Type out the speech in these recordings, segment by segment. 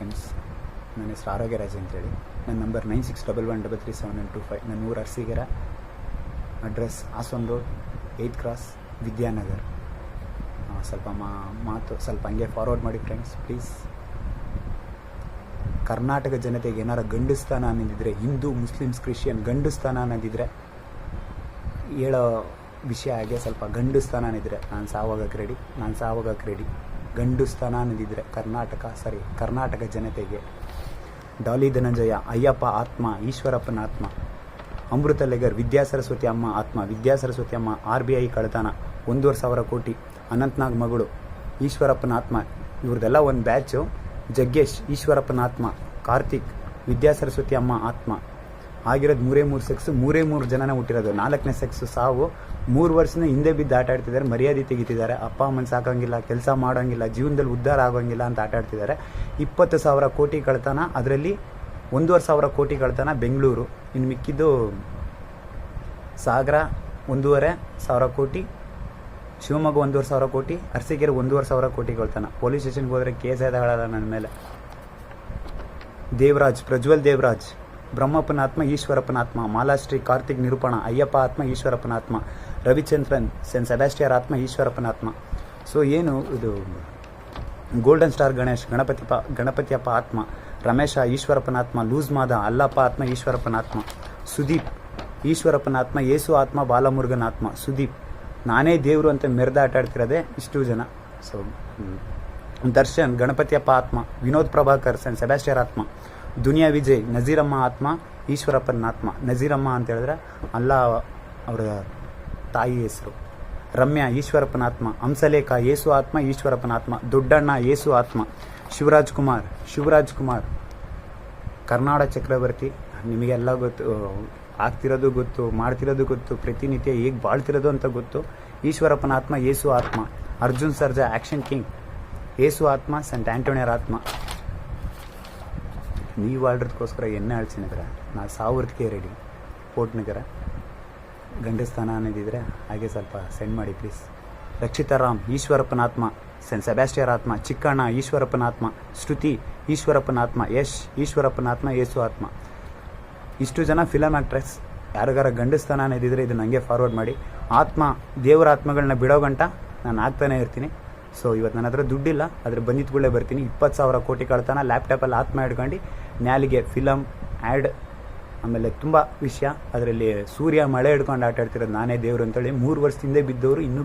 Friends. ನನ್ನ ಹೆಸರು ಆರೋಗ್ಯರಾಜ್ ಅಂತೇಳಿ. ನನ್ನ ನಂಬರ್ 9611337925. ನನ್ನ ಊರು Arasikere. Address Hassan road, 8th cross, Vidyanagar. ಸ್ವಲ್ಪ ಮಾತು ಸ್ವಲ್ಪ ಹಂಗೆ ಫಾರ್ವರ್ಡ್ ಮಾಡಿ ಫ್ರೆಂಡ್ಸ್ ಪ್ಲೀಸ್. ಕರ್ನಾಟಕ ಜನತೆಗೆ ಏನಾರ ಗಂಡಸ್ತಾನ ಅನ್ನೋದಿದ್ರೆ, ಹಿಂದೂ ಮುಸ್ಲಿಮ್ಸ್ ಕ್ರಿಶ್ಚಿಯನ್ ಗಂಡಸ್ತಾನ ಅನ್ನೋದಿದ್ರೆ ಹೇಳೋ ವಿಷಯ ಹಾಗೆ ಸ್ವಲ್ಪ ಗಂಡಸ್ತಾನ ಅನ್ನಿದ್ರೆ ನಾನು ಸಾವಾಗಕ್ಕೆ ರೆಡಿ. ಗಂಡಸ್ತಾನ ಅನ್ನೋದಿದ್ರೆ ಕರ್ನಾಟಕ ಜನತೆಗೆ ಡಾಲಿ ಧನಂಜಯ, ಅಯ್ಯಪ್ಪ ಆತ್ಮ, ಈಶ್ವರಪ್ಪನ ಆತ್ಮ, ಅಮೃತಲೆಗರ್, ವಿದ್ಯಾಸರಸ್ವತಿ ಅಮ್ಮ ಆತ್ಮ, ವಿದ್ಯಾಸರಸ್ವತಿ ಅಮ್ಮ, RBI ಕಳ್ತನ 1,500 ಕೋಟಿ, ಅನಂತ್ನಾಗ್ ಮಗಳು, ಈಶ್ವರಪ್ಪನ ಆತ್ಮ, ಇವ್ರದ್ದೆಲ್ಲ ಒಂದು ಬ್ಯಾಚು. ಜಗ್ಗೇಶ್, ಈಶ್ವರಪ್ಪನ ಆತ್ಮ, ಕಾರ್ತಿಕ್, ವಿದ್ಯಾಸರಸ್ವತಿ ಅಮ್ಮ ಆತ್ಮ. ಆಗಿರೋದು 3 ಸೆಕ್ಸು, 3 ಜನನ ಹುಟ್ಟಿರೋದು. 4ನೇ ಸೆಕ್ಸು ಸಾವು. 3 ವರ್ಷದಿಂದ ಹಿಂದೆ ಬಿದ್ದು ಆಟ ಆಡ್ತಿದ್ದಾರೆ, ಮರ್ಯಾದೆ ತೆಗಿತಿದ್ದಾರೆ. ಅಪ್ಪ ಅಮ್ಮನ ಸಾಕೋಂಗಿಲ್ಲ, ಕೆಲಸ ಮಾಡೋಂಗಿಲ್ಲ, ಜೀವನದಲ್ಲಿ ಉದ್ಧಾರ ಆಗೋಂಗಿಲ್ಲ ಅಂತ ಆಟ ಆಡ್ತಿದ್ದಾರೆ. 20,000 ಕೋಟಿ ಕಳ್ತನ, ಅದರಲ್ಲಿ 1,500 ಕೋಟಿ ಕಳ್ತನ ಬೆಂಗಳೂರು. ಇನ್ನು ಮಿಕ್ಕಿದ್ದು ಸಾಗರ 1,500 ಕೋಟಿ, ಶಿವಮೊಗ್ಗ 1,500 ಕೋಟಿ, ಅರಸೀಕೆರೆ 1,500 ಕೋಟಿ ಕಳ್ತನ. ಪೊಲೀಸ್ ಸ್ಟೇಷನ್ಗೆ ಹೋದರೆ ಕೇಸ್ ಎದಗಳಲ್ಲ ನನ್ನ ಮೇಲೆ. ದೇವರಾಜ್, ಪ್ರಜ್ವಲ್ ದೇವರಾಜ್, ಬ್ರಹ್ಮಪ್ಪನ ಆತ್ಮ, ಈಶ್ವರಪ್ಪನ ಆತ್ಮ, ಮಾಲಾಶ್ರೀ, ಕಾರ್ತಿಕ್, ನಿರೂಪಣ, ಅಯ್ಯಪ್ಪ ಆತ್ಮ, ಈಶ್ವರಪ್ಪನ ಆತ್ಮ, ರವಿಚಂದ್ರನ್, ಸೆಂಟ್ ಸೆಬಾಸ್ಟಿಯರ್ ಆತ್ಮ, ಈಶ್ವರಪ್ಪನ ಆತ್ಮ. ಸೊ ಏನು ಇದು ಗೋಲ್ಡನ್ ಸ್ಟಾರ್ ಗಣೇಶ್, ಗಣಪತಿಯಪ್ಪ ಆತ್ಮ, ರಮೇಶ, ಈಶ್ವರಪ್ಪನ ಆತ್ಮ, ಲೂಸ್ ಮಾದ, ಅಲ್ಲಪ್ಪ ಆತ್ಮ, ಈಶ್ವರಪ್ಪನ ಆತ್ಮ, ಸುದೀಪ್, ಈಶ್ವರಪ್ಪನ ಆತ್ಮ, ಯೇಸು ಆತ್ಮ, ಬಾಲಮುರುಗನ ಆತ್ಮ, ಸುದೀಪ್. ನಾನೇ ದೇವರು ಅಂತ ಮೆರೆದ ಆಟ ಆಡ್ತಿರೋದೆ ಇಷ್ಟು ಜನ. ಸೊ ದರ್ಶನ್, ಗಣಪತಿಯಪ್ಪ ಆತ್ಮ, ವಿನೋದ್ ಪ್ರಭಾಕರ್, ಸೆಂಟ್ ಸೆಬಾಸ್ಟಿಯರ್ ಆತ್ಮ, ದುನಿಯಾ ವಿಜಯ್, ನಜೀರಮ್ಮ ಆತ್ಮ, ಈಶ್ವರಪ್ಪನ ಆತ್ಮ. ನಜೀರಮ್ಮ ಅಂತ ಹೇಳಿದ್ರೆ ಅಲ್ಲ ಅವರ ತಾಯಿ ಹೆಸರು. ರಮ್ಯಾ, ಈಶ್ವರಪ್ಪನ ಆತ್ಮ, ಹಂಸಲೇಖ, ಯೇಸು ಆತ್ಮ, ಈಶ್ವರಪ್ಪನ ಆತ್ಮ, ದೊಡ್ಡಣ್ಣ, ಯೇಸು ಆತ್ಮ, ಶಿವರಾಜ್ ಕುಮಾರ್, ಕರ್ನಾಡ ಚಕ್ರವರ್ತಿ. ನಿಮಗೆಲ್ಲ ಗೊತ್ತು, ಆಗ್ತಿರೋದು ಗೊತ್ತು, ಮಾಡ್ತಿರೋದು ಗೊತ್ತು, ಪ್ರತಿನಿತ್ಯ ಹೇಗೆ ಬಾಳ್ತಿರೋದು ಅಂತ ಗೊತ್ತು. ಈಶ್ವರಪ್ಪನ ಆತ್ಮ, ಯೇಸು ಆತ್ಮ. ಅರ್ಜುನ್ ಸರ್ಜಾ, ಆ್ಯಕ್ಷನ್ ಕಿಂಗ್, ಯೇಸು ಆತ್ಮ, ಸೆಂಟ್ ಆಂಟೋನಿಯರ್ ಆತ್ಮ. ನೀವು ಆರ್ಡ್ರದಕ್ಕೋಸ್ಕರ ಎಣ್ಣೆ ಅಳ್ಸಿನಿದ್ರೆ ನಾ ಸಾವಿರಕ್ಕೆ ರೆಡಿ. ಪೋರ್ಟ್ನಗರ ಗಂಡಸ್ಥಾನ ಅನ್ನೋದಿದ್ರೆ ಹಾಗೆ ಸ್ವಲ್ಪ ಸೆಂಡ್ ಮಾಡಿ ಪ್ಲೀಸ್. ರಕ್ಷಿತಾರಾಮ್, ಈಶ್ವರಪ್ಪನ ಆತ್ಮ, ಸೆಂಟ್ ಸೆಬಾಸ್ಟಿಯರ್ ಆತ್ಮ, ಚಿಕ್ಕಣ್ಣ, ಈಶ್ವರಪ್ಪನ ಆತ್ಮ, ಶ್ರುತಿ, ಈಶ್ವರಪ್ಪನ ಆತ್ಮ, ಯಶ್, ಈಶ್ವರಪ್ಪನ ಆತ್ಮ, ಯೇಸು ಆತ್ಮ. ಇಷ್ಟು ಜನ ಫಿಲಮ್ ಆ್ಯಕ್ಟ್ರೆಸ್. ಯಾರಿಗಾರ ಗಂಡಸ್ಥಾನ ಅನ್ನೋದಿದ್ರೆ ಇದು ನನಗೆ ಫಾರ್ವರ್ಡ್ ಮಾಡಿ. ಆತ್ಮ, ದೇವರ ಆತ್ಮಗಳನ್ನ ಬಿಡೋ ಗಂಟ ನಾನು ಆಗ್ತಾನೆ ಇರ್ತೀನಿ. ಸೊ ಇವತ್ತು ನನ್ನ ಹತ್ರ ದುಡ್ಡಿಲ್ಲ, ಆದರೆ ಬಂದಿದ್ಗಳೇ ಬರ್ತೀನಿ. 20,000 ಕೋಟಿ ಕಳ್ತನ, ಲ್ಯಾಪ್ಟಾಪಲ್ಲಿ ಆತ್ಮ ಹಿಡ್ಕೊಂಡು ನ್ಯಾಲಿಗೆ ಫಿಲಮ್ ಆ್ಯಡ್, ಆಮೇಲೆ ತುಂಬ ವಿಷಯ. ಅದರಲ್ಲಿ ಸೂರ್ಯ ಮಳೆ ಹಿಡ್ಕೊಂಡು ಆಟ ಆಡ್ತಿರೋದು ನಾನೇ ದೇವರು ಅಂತೇಳಿ 3 ವರ್ಷದಿಂದ ಬಿದ್ದವರು ಇನ್ನೂ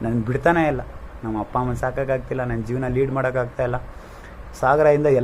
ನಾನು ಬಿಡ್ತಾನೇ ಇಲ್ಲ. ನಮ್ಮ ಅಪ್ಪ ಅಮ್ಮನ ಸಾಕಾಗ್ತಿಲ್ಲ, ನನ್ನ ಜೀವನ ಲೀಡ್ ಮಾಡೋಕ್ಕಾಗ್ತಾಯಿಲ್ಲ. ಸಾಗರದಿಂದ ಎಲ್ಲ